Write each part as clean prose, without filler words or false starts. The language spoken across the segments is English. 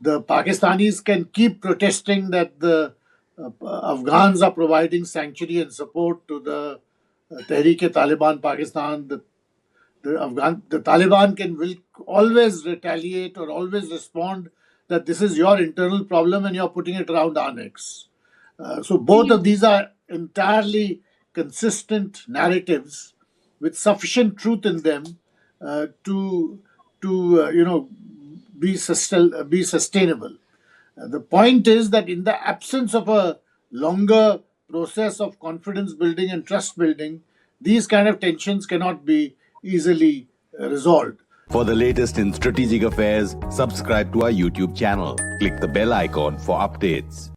the Pakistanis can keep protesting that the Afghans are providing sanctuary and support to the Tehreek-e-Taliban Pakistan. The Taliban will always retaliate or always respond that this is your internal problem and you're putting it around our necks. So both of these are entirely consistent narratives with sufficient truth in them to be sustainable. The point is that in the absence of a longer process of confidence building and trust building, these kind of tensions cannot be easily resolved. For the latest in strategic affairs, subscribe to our YouTube channel. Click the bell icon for updates.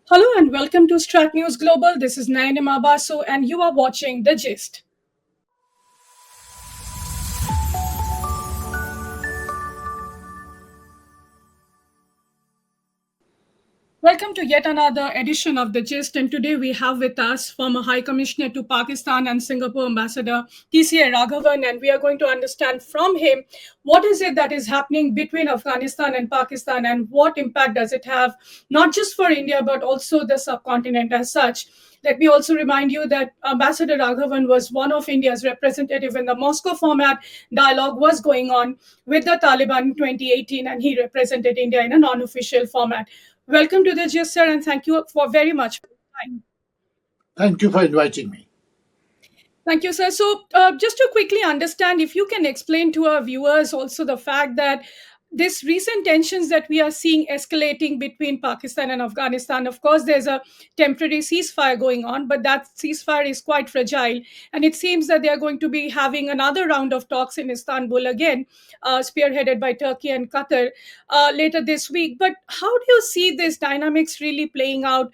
Hello and welcome to StratNews Global. This is Nayanima Basu and you are watching The Gist. Welcome to yet another edition of The Gist, and today we have with us former High Commissioner to Pakistan and Singapore Ambassador TCA Raghavan, and we are going to understand from him what is it that is happening between Afghanistan and Pakistan and what impact does it have, not just for India but also the subcontinent as such. Let me also remind you that Ambassador Raghavan was one of India's representative when the Moscow format dialogue was going on with the Taliban in 2018, and he represented India in a non-official format. Welcome to The Gist, sir, and thank you for very much for your time. Thank you for inviting me. Thank you, sir. So, just to quickly understand, if you can explain to our viewers also the fact that this recent tensions that we are seeing escalating between Pakistan and Afghanistan, of course, there's a temporary ceasefire going on, but that ceasefire is quite fragile. And it seems that they are going to be having another round of talks in Istanbul again, spearheaded by Turkey and Qatar later this week. But how do you see this dynamics really playing out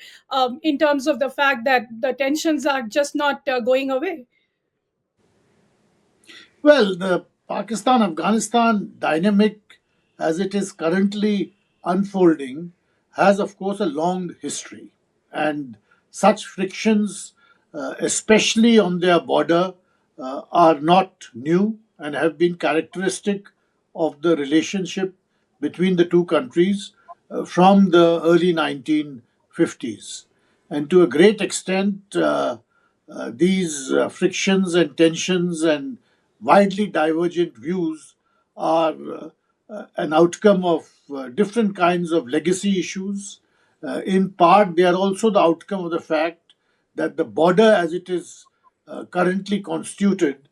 in terms of the fact that the tensions are just not going away? Well, the Pakistan Afghanistan dynamic as it is currently unfolding has, of course, a long history. And such frictions, especially on their border, are not new and have been characteristic of the relationship between the two countries from the early 1950s. And to a great extent, these frictions and tensions and widely divergent views are an outcome of different kinds of legacy issues. In part, they are also the outcome of the fact that the border, as it is currently constituted,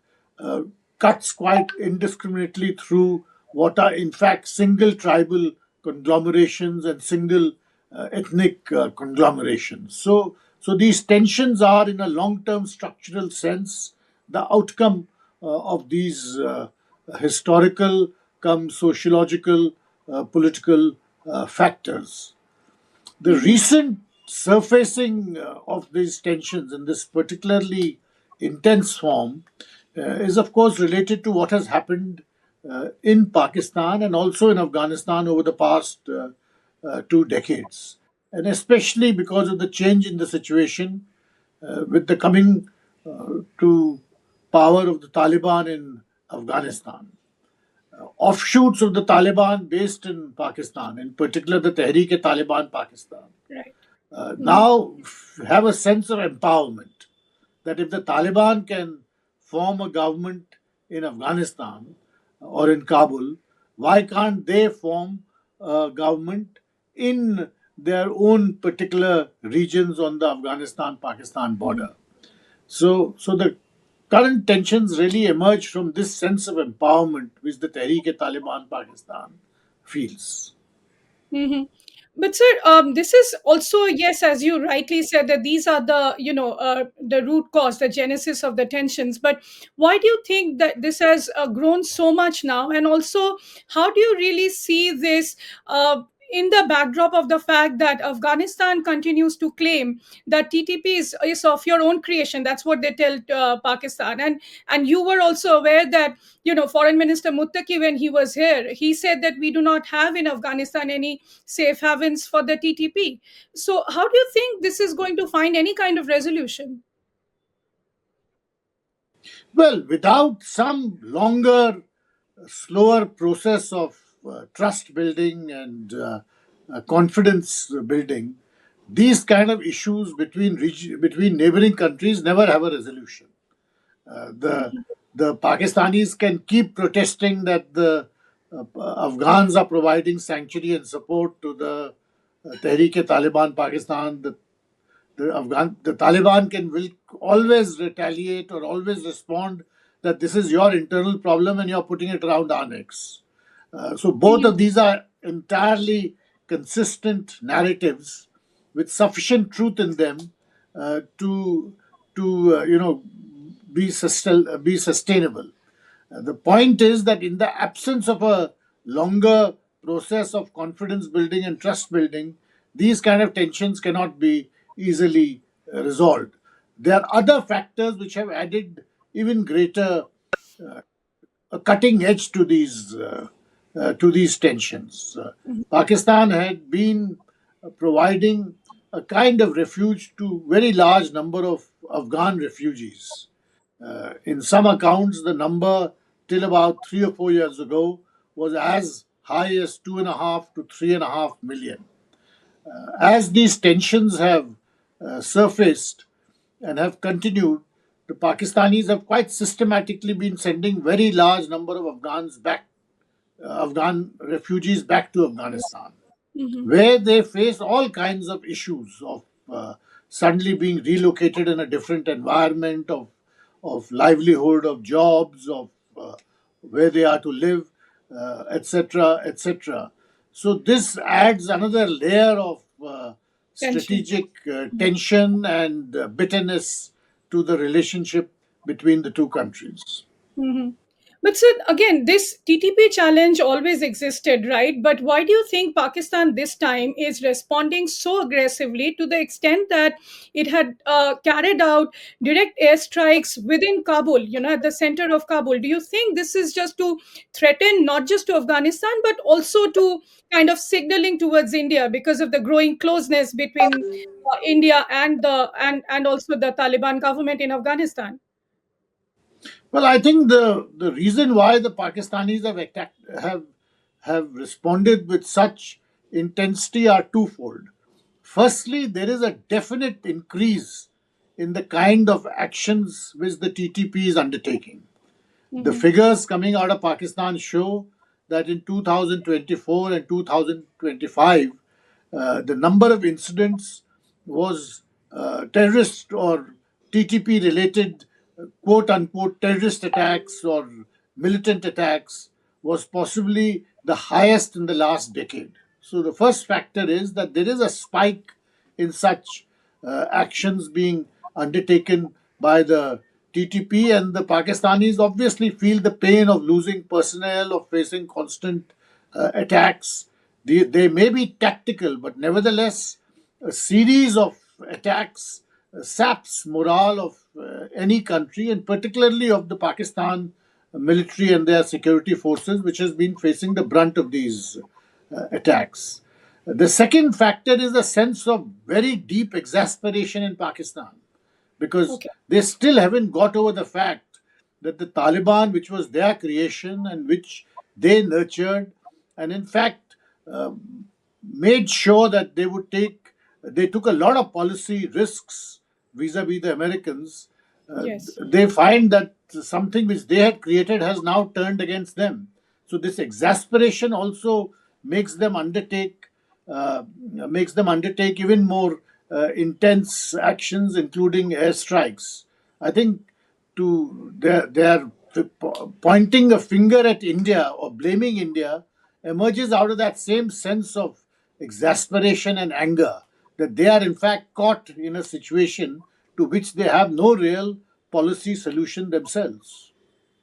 cuts quite indiscriminately through what are, in fact, single tribal conglomerations and single ethnic conglomerations. So these tensions are, in a long-term structural sense, the outcome of these historical, come sociological, political factors. The recent surfacing of these tensions in this particularly intense form is, of course, related to what has happened in Pakistan and also in Afghanistan over the past 2 decades. And especially because of the change in the situation with the coming to power of the Taliban in Afghanistan. Offshoots of the Taliban based in Pakistan, in particular the Tehreek-e-Taliban Pakistan, Right. now have a sense of empowerment that if the Taliban can form a government in Afghanistan or in Kabul, why can't they form a government in their own particular regions on the Afghanistan-Pakistan border? So the current tensions really emerge from this sense of empowerment which the Tehreek-e-Taliban Pakistan feels. Hmm. But sir, this is also, yes, as you rightly said, that these are the the root cause, the genesis of the tensions. But why do you think that this has grown so much now? And also, how do you really see this in the backdrop of the fact that Afghanistan continues to claim that TTP is of your own creation? That's what they tell Pakistan. And you were also aware that Foreign Minister Muttaqi, when he was here, he said that we do not have in Afghanistan any safe havens for the TTP. So, how do you think this is going to find any kind of resolution? Well, without some longer, slower process of trust building and confidence building, these kind of issues between neighboring countries never have a resolution. The Pakistanis can keep protesting that the Afghans are providing sanctuary and support to the Tehreek-e-Taliban Pakistan. The Taliban will always retaliate or always respond that this is your internal problem and you're putting it around our necks. So both of these are entirely consistent narratives with sufficient truth in them to be sustainable. The point is that in the absence of a longer process of confidence building and trust building, these kind of tensions cannot be easily resolved. There are other factors which have added even greater a cutting edge to these tensions. Pakistan had been providing a kind of refuge to very large number of Afghan refugees. In some accounts, the number till about 3 or 4 years ago was as high as 2.5 to 3.5 million. As these tensions have surfaced and have continued, the Pakistanis have quite systematically been sending very large number of Afghan refugees back to Afghanistan, Mhm. where they face all kinds of issues of suddenly being relocated in a different environment, of livelihood, of jobs, of where they are to live, etc., etc. So this adds another layer of Tension. strategic tension and bitterness to the relationship between the two countries. Mhm. But sir, again, this TTP challenge always existed, right? But why do you think Pakistan this time is responding so aggressively to the extent that it had carried out direct airstrikes within Kabul, at the center of Kabul? Do you think this is just to threaten not just to Afghanistan, but also to kind of signaling towards India because of the growing closeness between India and and also the Taliban government in Afghanistan? Well, I think the reason why the Pakistanis have responded with such intensity are twofold. Firstly, there is a definite increase in the kind of actions which the TTP is undertaking. The Hmm. figures coming out of Pakistan show that in 2024 and 2025, the number of incidents was terrorist or TTP related quote unquote terrorist attacks or militant attacks was possibly the highest in the last decade. So the first factor is that there is a spike in such actions being undertaken by the TTP, and the Pakistanis obviously feel the pain of losing personnel, of facing constant attacks. They may be tactical, but nevertheless, a series of attacks saps morale of any country, and particularly of the Pakistan military and their security forces, which has been facing the brunt of these attacks. The second factor is a sense of very deep exasperation in Pakistan because Okay. they still haven't got over the fact that the Taliban, which was their creation and which they nurtured, and in fact uh, made sure that they took a lot of policy risks vis-a-vis the Americans. Yes. They find that something which they had created has now turned against them. So this exasperation also makes them undertake makes them undertake even more intense actions, including airstrikes. I think they are pointing a finger at India or blaming India emerges out of that same sense of exasperation and anger that they are in fact caught in a situation to which they have no real policy solution themselves.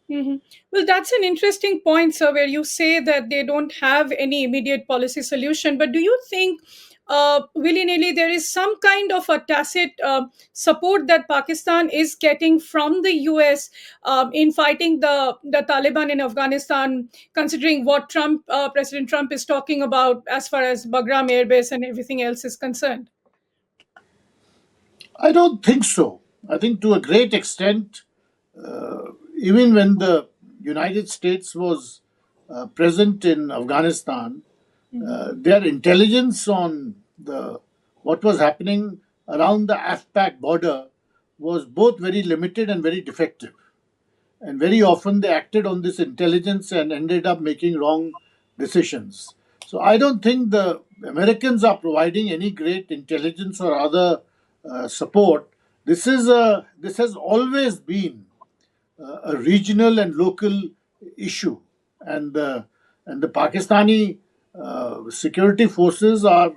Hmm. Well, that's an interesting point, sir, where you say that they don't have any immediate policy solution. But do you think, willy nilly, there is some kind of a tacit support that Pakistan is getting from the US in fighting the Taliban in Afghanistan, considering what President Trump is talking about as far as Bagram Air Base and everything else is concerned? I don't think so. I think to a great extent, even when the United States was present in Afghanistan, their intelligence on the what was happening around the AFPAC border was both very limited and very defective. And very often they acted on this intelligence and ended up making wrong decisions. So I don't think the Americans are providing any great intelligence or other support. This has always been a regional and local issue, and the Pakistani security forces are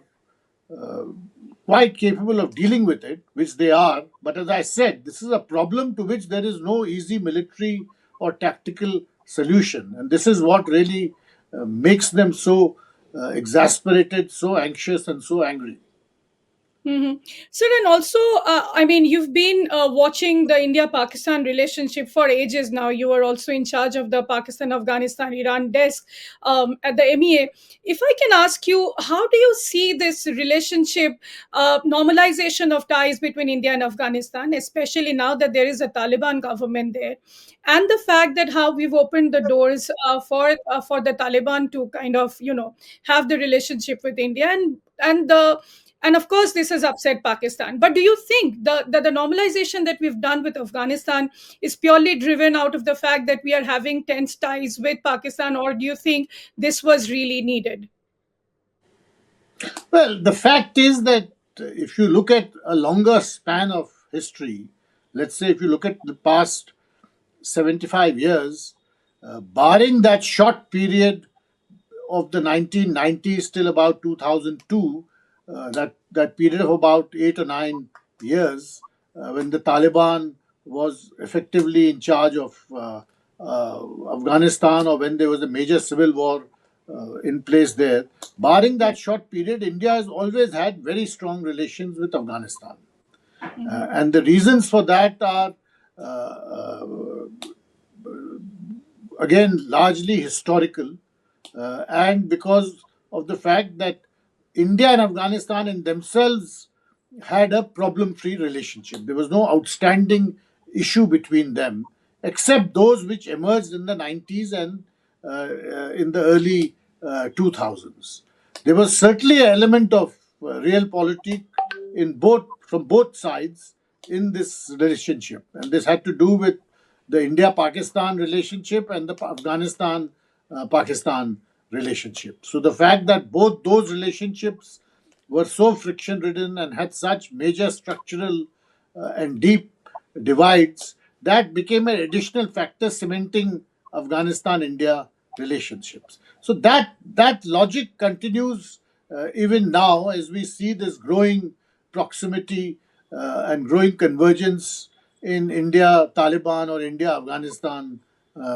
quite capable of dealing with it, which they are. But as I said, this is a problem to which there is no easy military or tactical solution, and this is what really makes them so exasperated, so anxious, and so angry. So then also, I mean, you've been watching the India-Pakistan relationship for ages now. You are also in charge of the Pakistan, Afghanistan, Iran desk at the MEA. If I can ask you, how do you see this relationship, normalization of ties between India and Afghanistan, especially now that there is a Taliban government there, and the fact that how we've opened the doors for the Taliban to kind of have the relationship with India and of course this has upset Pakistan, but do you think the normalization that we've done with Afghanistan is purely driven out of the fact that we are having tense ties with Pakistan, or do you think this was really needed? Well, the fact is that if you look at a longer span of history, let's say if you look at the past 75 years, barring that short period of the 1990s till about 2002, that period of about 8 or 9 years, when the Taliban was effectively in charge of Afghanistan, or when there was a major civil war in place there. Barring that short period, India has always had very strong relations with Afghanistan. And the reasons for that are, again, largely historical, and because of the fact that India and Afghanistan in themselves had a problem free relationship. There was no outstanding issue between them, except those which emerged in the 90s and in the early 2000s. There was certainly an element of realpolitik in both from both sides in this relationship, and this had to do with the India-Pakistan relationship and the Afghanistan-Pakistan relationship. So the fact that both those relationships were so friction-ridden and had such major structural and deep divides, that became an additional factor cementing Afghanistan-India relationships. So that logic continues even now as we see this growing proximity and growing convergence in India Taliban or India Afghanistan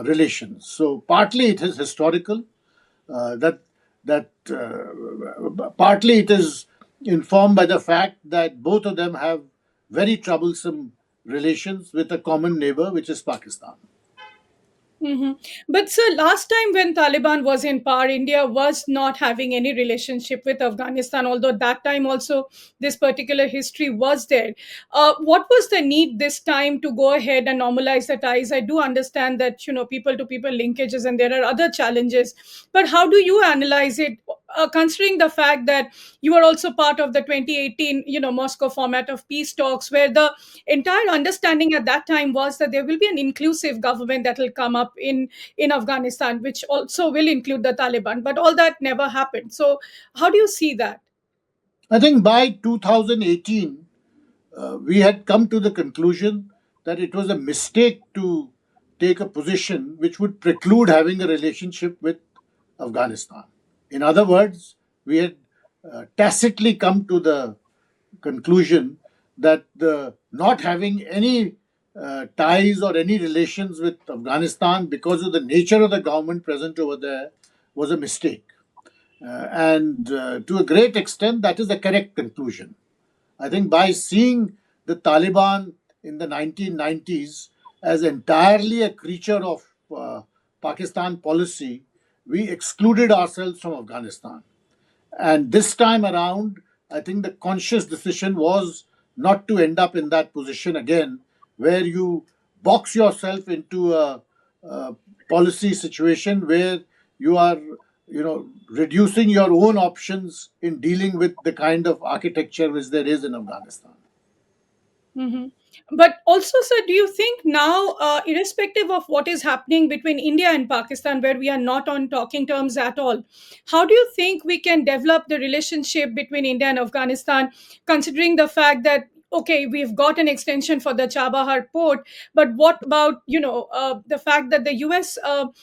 relations. So partly it is historical, that partly it is informed by the fact that both of them have very troublesome relations with a common neighbor, which is Pakistan. But sir, last time when Taliban was in power, India was not having any relationship with Afghanistan, although that time also this particular history was there. What was the need this time to go ahead and normalize the ties? I do understand that, people to people linkages and there are other challenges, but how do you analyze it? Considering the fact that you were also part of the 2018 Moscow format of peace talks, where the entire understanding at that time was that there will be an inclusive government that will come up in Afghanistan, which also will include the Taliban, but all that never happened. So how do you see that? I think by 2018, we had come to the conclusion that it was a mistake to take a position which would preclude having a relationship with Afghanistan. In other words, we had tacitly come to the conclusion that the not having any ties or any relations with Afghanistan because of the nature of the government present over there was a mistake. And to a great extent, that is the correct conclusion. I think by seeing the Taliban in the 1990s as entirely a creature of Pakistan policy, we excluded ourselves from Afghanistan. And this time around, I think the conscious decision was not to end up in that position again, where you box yourself into a policy situation where you are, reducing your own options in dealing with the kind of architecture which there is in Afghanistan. Mhm. But also, sir, do you think now, irrespective of what is happening between India and Pakistan, where we are not on talking terms at all, how do you think we can develop the relationship between India and Afghanistan, considering the fact that, okay, we've got an extension for the Chabahar port, but what about, the fact that the US,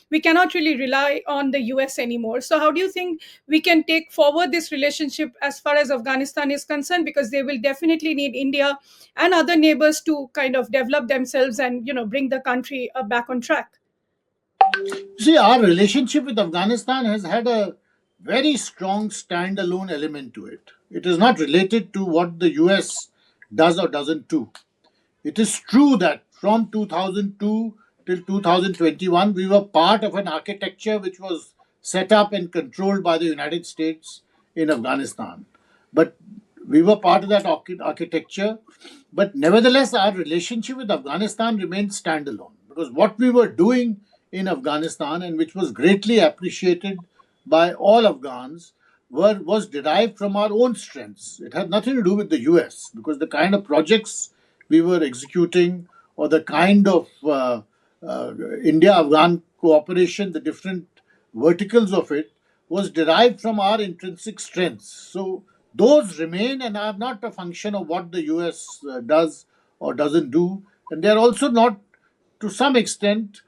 we cannot really rely on the US anymore? So how do you think we can take forward this relationship as far as Afghanistan is concerned? Because they will definitely need India and other neighbors to kind of develop themselves and bring the country back on track. See, our relationship with Afghanistan has had a very strong standalone element to it. It is not related to what the US does or doesn't do. It is true that from 2002 till 2021, we were part of an architecture which was set up and controlled by the United States in Afghanistan. But we were part of that architecture. But nevertheless, our relationship with Afghanistan remained standalone because what we were doing in Afghanistan, and which was greatly appreciated by all Afghans, was derived from our own strengths. It had nothing to do with the US because the kind of projects we were executing or the kind of India Afghan cooperation, the different verticals of it, was derived from our intrinsic strengths. So those remain and are not a function of what the US does or doesn't do. And they're also not, to some extent,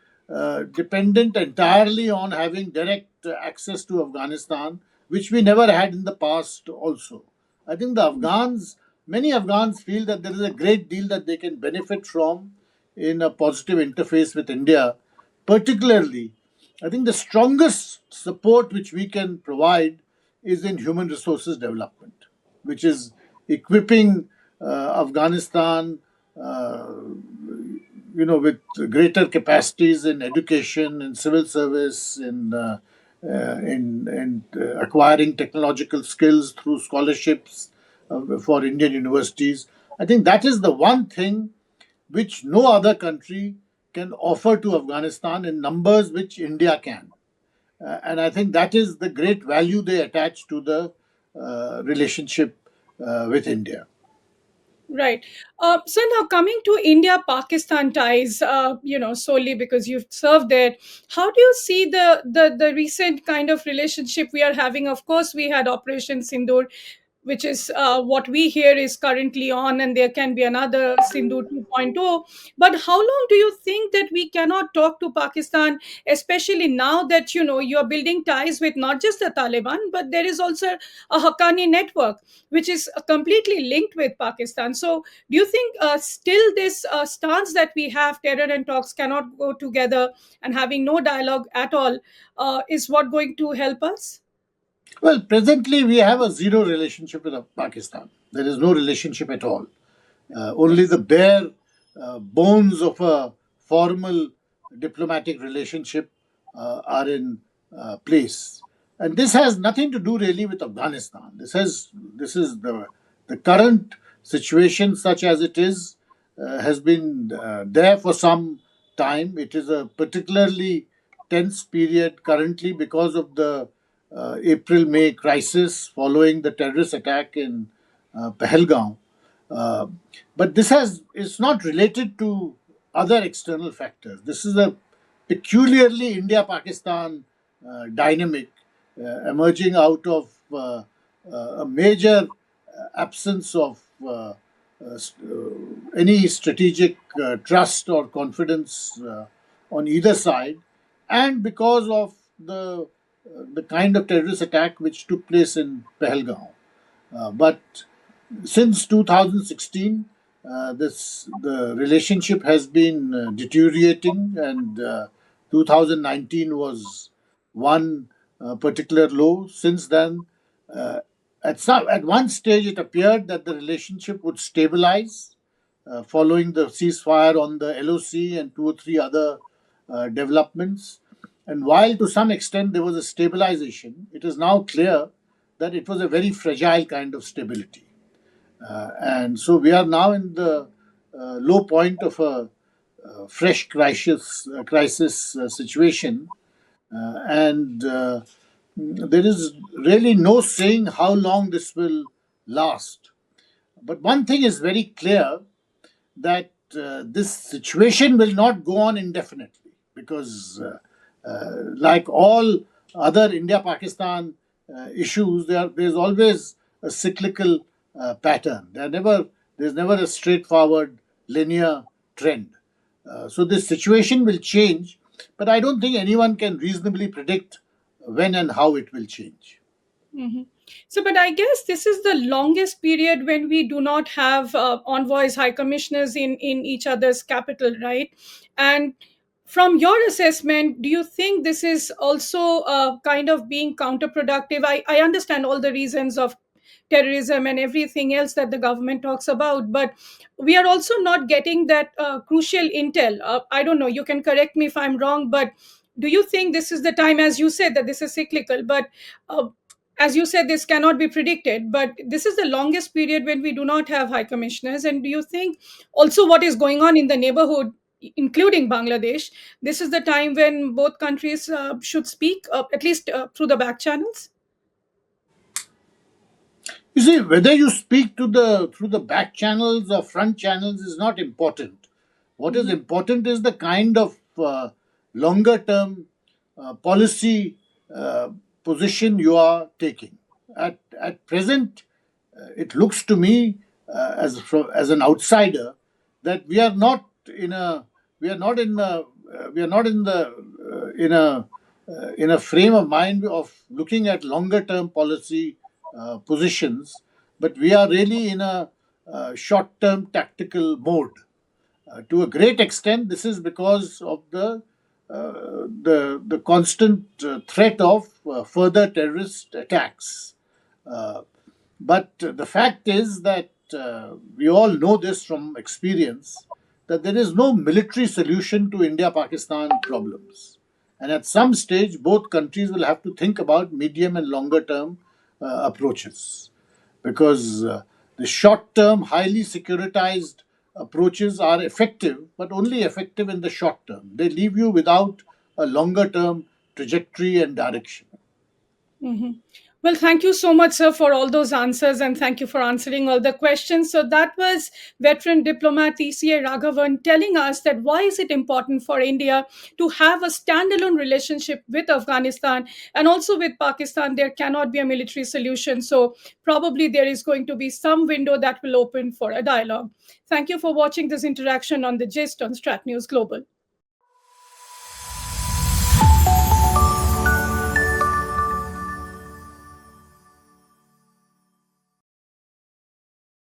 dependent entirely on having direct access to Afghanistan, which we never had in the past also. I think many Afghans feel that there is a great deal that they can benefit from in a positive interface with India. Particularly, I think the strongest support which we can provide is in human resources development, which is equipping Afghanistan, with greater capacities in education, in civil service, in acquiring technological skills through scholarships for Indian universities. I think that is the one thing which no other country can offer to Afghanistan in numbers which India can. And I think that is the great value they attach to the relationship with India. Right. So now coming to India-Pakistan ties, solely because you've served there, how do you see the recent kind of relationship we are having? Of course, we had Operation Sindoor, which is what we hear is currently on, and there can be another Sindoor 2.0. But how long do you think that we cannot talk to Pakistan, especially now that you are building ties with not just the Taliban, but there is also a Haqqani network, which is completely linked with Pakistan. So, do you think still this stance that we have, terror and talks cannot go together, and having no dialogue at all, is what going to help us? Well, presently we have a zero relationship with Pakistan. There is no relationship at all. Only the bare bones of a formal diplomatic relationship are in place, and this has nothing to do really with Afghanistan. This is the current situation, such as it is, has been there for some time. It is a particularly tense period currently because of the April-May crisis following the terrorist attack in Pahalgam. Uh, but it's not related to other external factors. This is a peculiarly India-Pakistan dynamic emerging out of a major absence of any strategic trust or confidence on either side, and because of the kind of terrorist attack which took place in Pahalgam. But since 2016, the relationship has been deteriorating, and 2019 was one particular low. Since then, uh, at one stage, it appeared that the relationship would stabilize following the ceasefire on the LOC and two or three other developments. And while to some extent there was a stabilization, it is now clear that it was a very fragile kind of stability. And so we are now in the low point of a fresh crisis situation, and there is really no saying how long this will last. But one thing is very clear, that this situation will not go on indefinitely, because, like all other India Pakistan issues, there's always a cyclical pattern. There's never a straightforward linear trend. So this situation will change, but I don't think anyone can reasonably predict when and how it will change. Mhm. So, but I guess this is the longest period when we do not have envoys, high commissioners in each other's capital, right? And from your assessment, do you think this is also kind of being counterproductive? I understand all the reasons of terrorism and everything else that the government talks about, but we are also not getting that crucial intel. I don't know, you can correct me if I'm wrong, but do you think this is the time, as you said, that this is cyclical, but as you said, this cannot be predicted, but this is the longest period when we do not have high commissioners. And do you think also what is going on in the neighborhood, including Bangladesh, this is the time when both countries should speak, at least through the back channels? You see, whether you speak to the through the back channels or front channels is not important. What is Mhm. important is the kind of longer term policy position you are taking. At present, it looks to me, as an outsider, that we are not in a we are not in a we are not in the in a frame of mind of looking at longer term policy positions, but we are really in a short term tactical mode. To a great extent, this is because of the constant threat of further terrorist attacks. Uh, but the fact is that we all know this from experience, that there is no military solution to India Pakistan problems. And at some stage, both countries will have to think about medium and longer term approaches, because the short term, highly securitized approaches are effective, but only effective in the short term. They leave you without a longer term trajectory and direction. Mhm. Well, thank you so much, sir, for all those answers, and thank you for answering all the questions. So that was veteran diplomat TCA Raghavan telling us that why is it important for India to have a standalone relationship with Afghanistan and also with Pakistan. There cannot be a military solution. So probably there is going to be some window that will open for a dialogue. Thank you for watching this interaction on The Gist on StratNews Global.